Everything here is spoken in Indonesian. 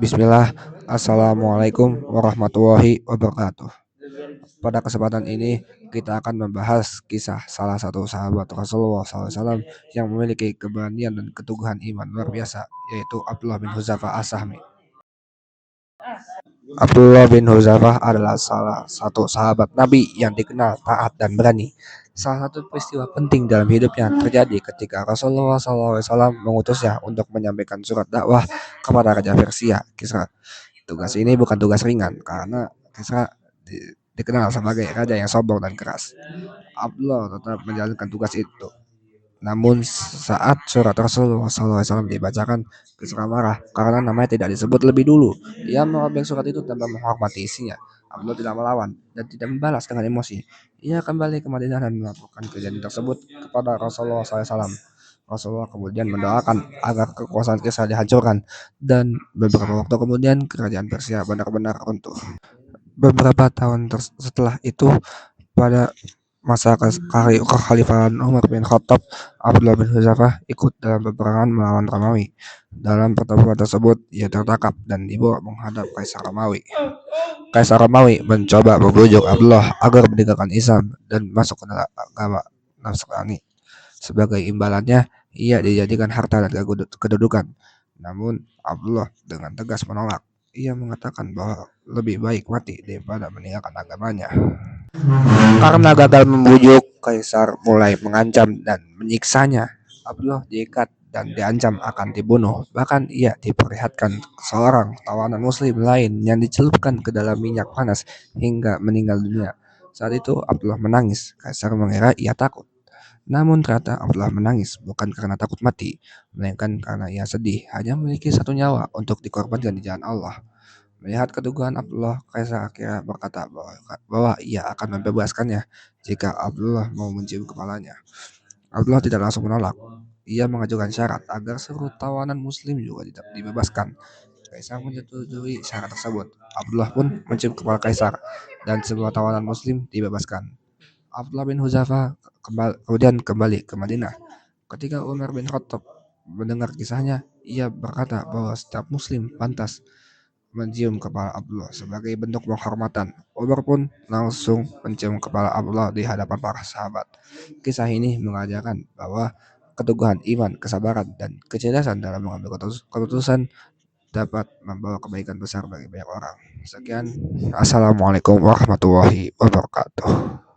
Bismillah, Assalamualaikum warahmatullahi wabarakatuh. Pada kesempatan ini kita akan membahas kisah salah satu sahabat Rasulullah SAW yang memiliki keberanian dan keteguhan iman luar biasa, yaitu Abdullah bin Hudzafah As-Sahmi. Abdullah bin Hudzafah adalah salah satu sahabat Nabi yang dikenal taat dan berani. Salah satu peristiwa penting dalam hidupnya terjadi ketika Rasulullah SAW mengutusnya untuk menyampaikan surat dakwah kepada Raja Persia, Kisra. Tugas ini bukan tugas ringan karena Kisra dikenal sebagai raja yang sombong dan keras. Abdullah tetap menjalankan tugas itu. Namun saat surat Rasulullah SAW dibacakan, Kisra marah karena namanya tidak disebut lebih dulu. Ia merobek surat itu tanpa menghormati isinya. Abdullah tidak melawan dan tidak membalas dengan emosi. Ia kembali ke Madinah dan melaporkan kejadian tersebut kepada Rasulullah SAW. Rasulullah kemudian mendoakan agar kekuasaan Kisra dihancurkan, dan beberapa waktu kemudian kerajaan Persia benar-benar runtuh. Beberapa tahun setelah itu, pada masa kekhalifahan Umar bin Khattab, Abdullah bin Hudzafah ikut dalam peperangan melawan Romawi. Dalam pertempuran tersebut, ia tertangkap dan dibawa menghadap Kaisar Romawi. Kaisar Romawi mencoba membujuk Abdullah agar meninggalkan Islam dan masuk ke dalam agama Nasrani. Sebagai imbalannya, ia dijadikan harta dan kedudukan. Namun, Abdullah dengan tegas menolak. Ia mengatakan bahwa lebih baik mati daripada meninggalkan agamanya. Karena gagal membujuk, Kaisar mulai mengancam dan menyiksanya. Abdullah diikat dan diancam akan dibunuh. Bahkan ia diperlihatkan seorang tawanan muslim lain yang dicelupkan ke dalam minyak panas hingga meninggal dunia. Saat itu Abdullah menangis. Kaisar mengira ia takut. Namun ternyata Abdullah menangis bukan karena takut mati, melainkan karena ia sedih hanya memiliki satu nyawa untuk dikorbankan di jalan Allah. Melihat keteguhan Abdullah, Kaisar akhirnya berkata bahwa ia akan membebaskannya jika Abdullah mau mencium kepalanya. Abdullah tidak langsung menolak. Ia mengajukan syarat agar seluruh tawanan muslim juga dibebaskan. Kaisar menyetujui syarat tersebut. Abdullah pun mencium kepala Kaisar dan semua tawanan muslim dibebaskan. Abdullah bin Hudzafah kemudian kembali ke Madinah. Ketika Umar bin Khattab mendengar kisahnya, ia berkata bahwa setiap muslim pantas mencium kepala Abdullah sebagai bentuk penghormatan. Umar pun langsung mencium kepala Abdullah di hadapan para sahabat. Kisah ini mengajarkan bahwa keteguhan iman, kesabaran, dan kecerdasan dalam mengambil keputusan dapat membawa kebaikan besar bagi banyak orang. Sekian, Assalamualaikum warahmatullahi wabarakatuh.